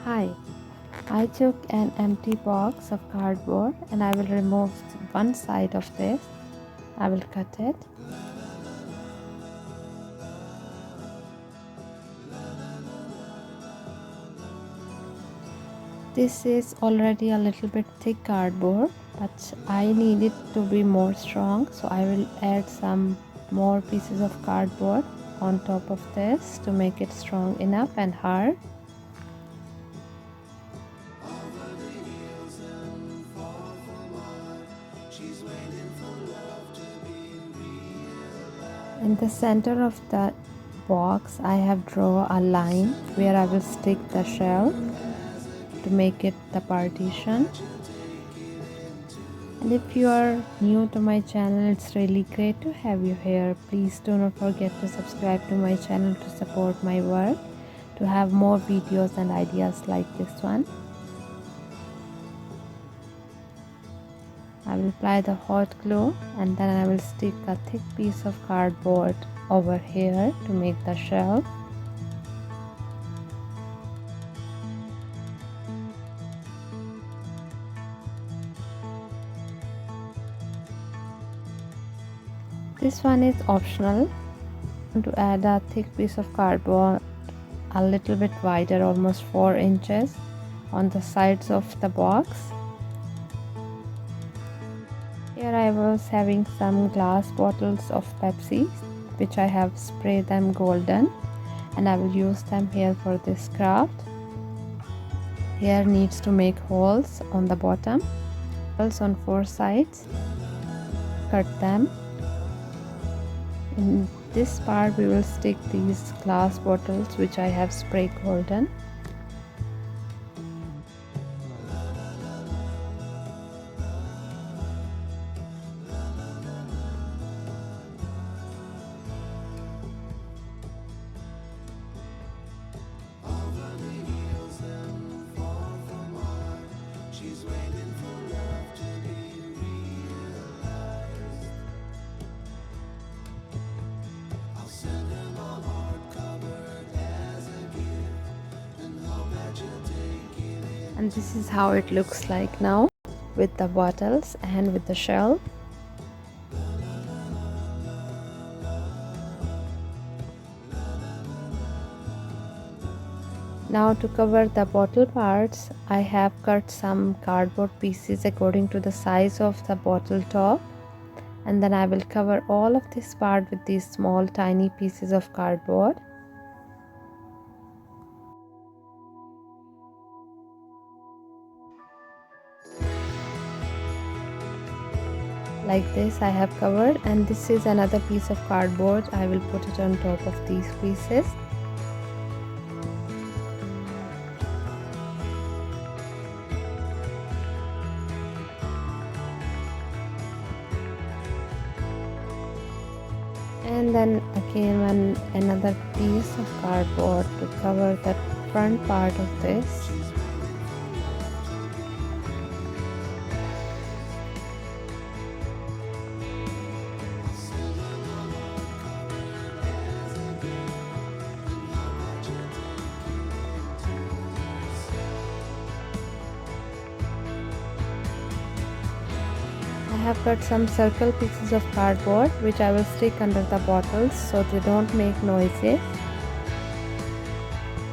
Hi, I took an empty box of cardboard and I will remove one side of this. I will cut it. This is already a little bit thick cardboard, but I need it to be more strong, so I will add some more pieces of cardboard on top of this to make it strong enough and hard. In the center of the box, I have drawn a line where I will stick the shelf to make it the partition. And if you are new to my channel, it's really great to have you here. Please do not forget to subscribe to my channel to support my work, to have more videos and ideas like this one. I will apply the hot glue and then I will stick a thick piece of cardboard over here to make the shelf. This one is optional. To add a thick piece of cardboard a little bit wider, almost 4 inches on the sides of the box. Here I was having some glass bottles of Pepsi, which I have sprayed them golden, and I will use them here for this craft. Here needs to make holes on the bottom, holes on 4 sides. Cut them. In this part we will stick these glass bottles which I have sprayed golden. And this is how it looks like now with the bottles and with the shell. Now to cover the bottle parts, I have cut some cardboard pieces according to the size of the bottle top, and then I will cover all of this part with these small tiny pieces of cardboard. Like this I have covered, and this is another piece of cardboard. I will put it on top of these pieces. And then again another piece of cardboard to cover the front part of this. I have cut some circle pieces of cardboard which I will stick under the bottles so they don't make noises,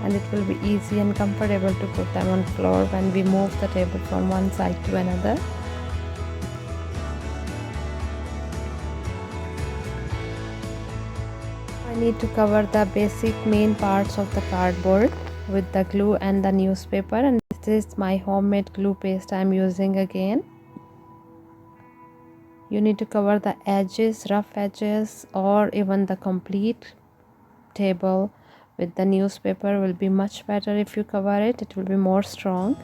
and it will be easy and comfortable to put them on floor when we move the table from one side to another. I need to cover the basic main parts of the cardboard with the glue and the newspaper, and this is my homemade glue paste I am using again. You need to cover the edges, rough edges, or even the complete table with the newspaper will be much better. If you cover it, it will be more strong.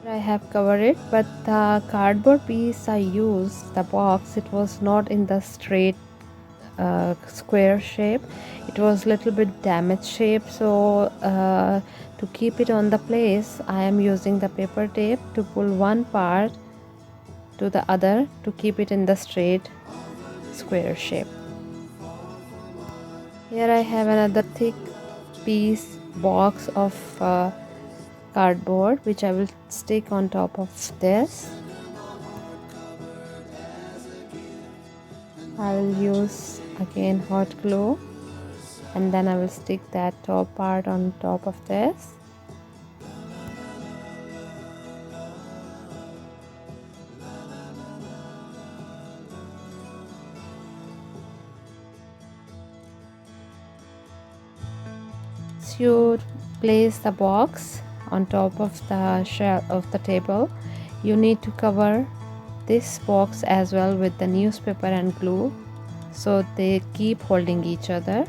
I have covered it, but the cardboard piece I used, the box, it was not in the straight square shape. It was little bit damaged shape, so to keep it on the place I am using the paper tape to pull one part to the other to keep it in the straight square shape. Here I have another thick piece box of cardboard which I will stick on top of this. I will use again hot glue and then I will stick that top part on top of this. So you place the box on top of the shelf of the table. You need to cover this box as well with the newspaper and glue so they keep holding each other.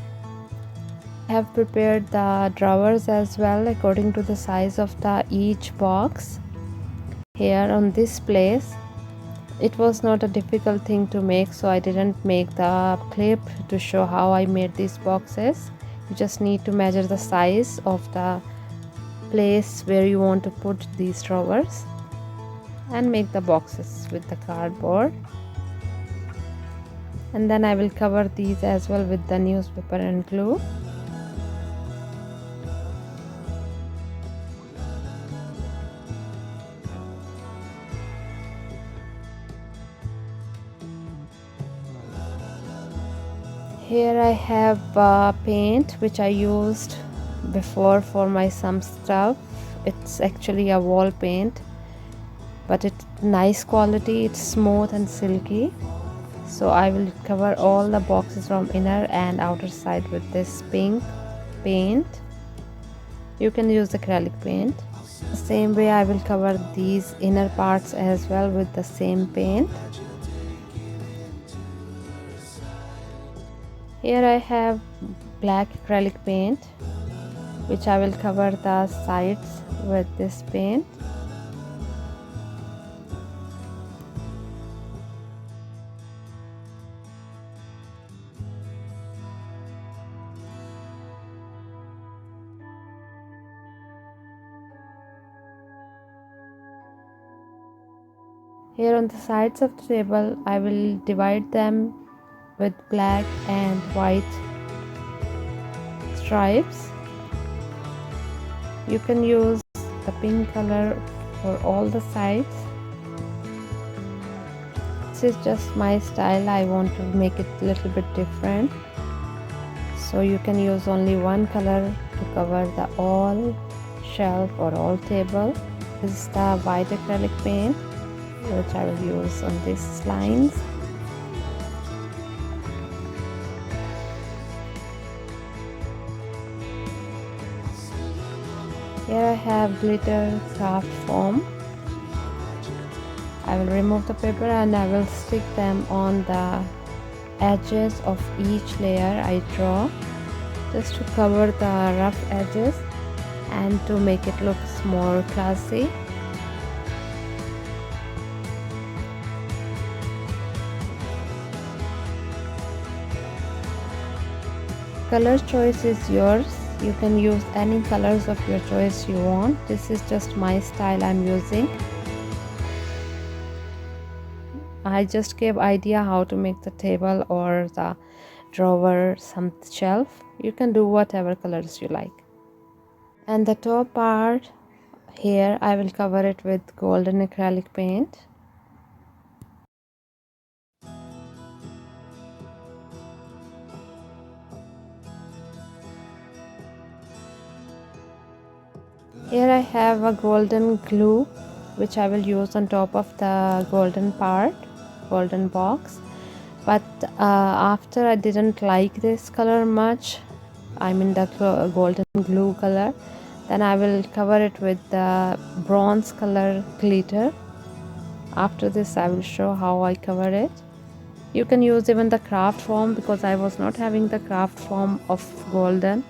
I have prepared the drawers as well according to the size of the each box. Here on this place it was not a difficult thing to make, so I didn't make the clip to show how I made these boxes. You just need to measure the size of the place where you want to put these drawers and make the boxes with the cardboard. And then I will cover these as well with the newspaper and glue. Here I have paint which I used before for my some stuff. It's actually a wall paint, but it's nice quality, it's smooth and silky. So I will cover all the boxes from inner and outer side with this pink paint. You can use acrylic paint. The same way I will cover these inner parts as well with the same paint. Here I have black acrylic paint which I will cover the sides with this paint. Here on the sides of the table I will divide them with black and white stripes. You can use the pink color for all the sides. This is just my style, I want to make it a little bit different. So you can use only one color to cover the all shelf or all table. This is the white acrylic paint which I will use on these lines. Here I have glitter craft foam. I will remove the paper and I will stick them on the edges of each layer I draw, just to cover the rough edges and to make it look more classy. Color choice is yours. You can use any colors of your choice you want. This is just my style I'm using. I just gave idea how to make the table or the drawer, some shelf. You can do whatever colors you like. And the top part here I will cover it with golden acrylic paint. Here I have a golden glue which I will use on top of the golden part, golden box. But after I didn't like this color much, I mean the golden glue color, then I will cover it with the bronze color glitter. After this I will show how I cover it. You can use even the craft foam, because I was not having the craft foam of golden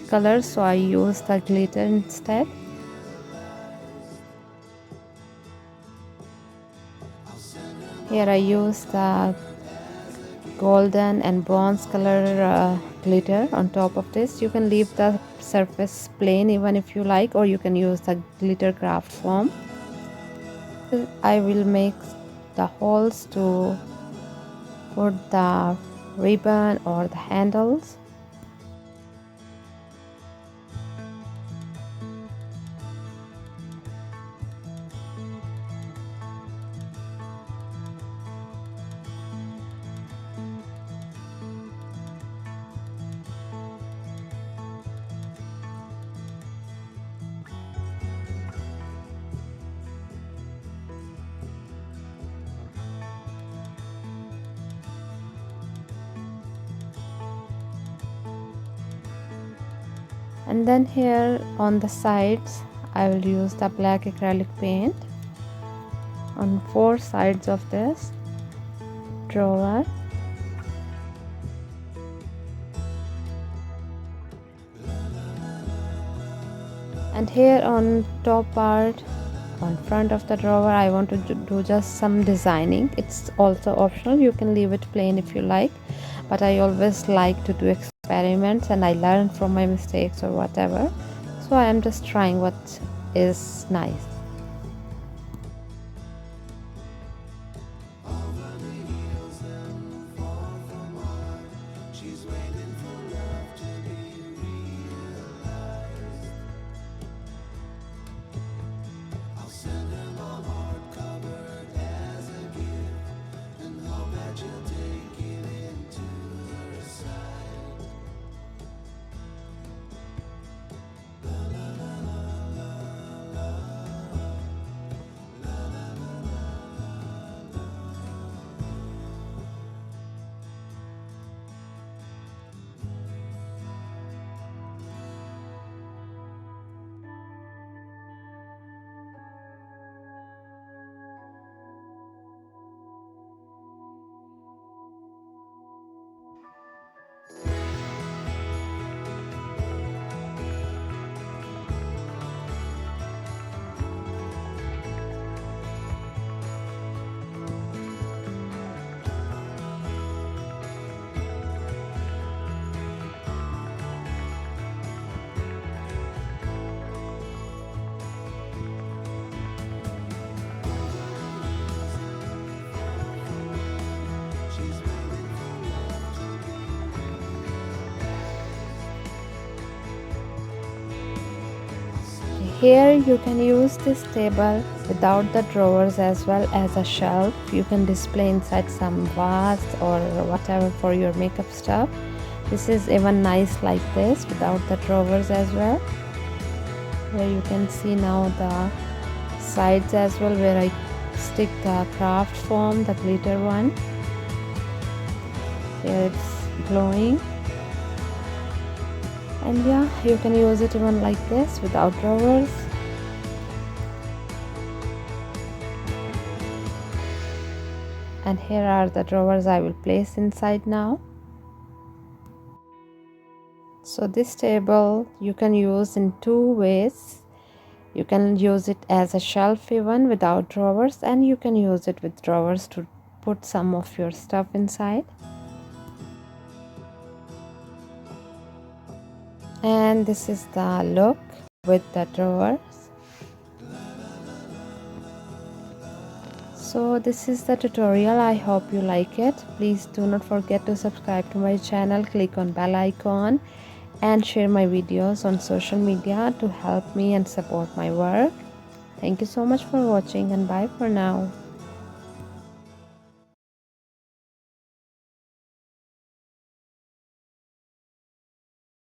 color, so I used the glitter instead. Here I use the golden and bronze color glitter on top of this. You can leave the surface plain even if you like, or you can use the glitter craft foam. I will make the holes to put the ribbon or the handles. And then here on the sides I will use the black acrylic paint on 4 sides of this drawer. And here on top part on front of the drawer I want to do just some designing. It's also optional, you can leave it plain if you like, but I always like to do experiments and I learn from my mistakes or whatever, so I am just trying what is nice. Here you can use this table without the drawers as well as a shelf. You can display inside some vase or whatever for your makeup stuff. This is even nice like this without the drawers as well. Where you can see now the sides as well where I stick the craft foam, the glitter one. Here it's glowing. And yeah, you can use it even like this without drawers. And here are the drawers I will place inside now. So this table you can use in 2 ways. You can use it as a shelf even without drawers, and you can use it with drawers to put some of your stuff inside. And this is the look with the drawers. So this is the tutorial. I hope you like it. Please do not forget to subscribe to my channel, click on bell icon and share my videos on social media to help me and support my work. Thank you so much for watching and bye for now.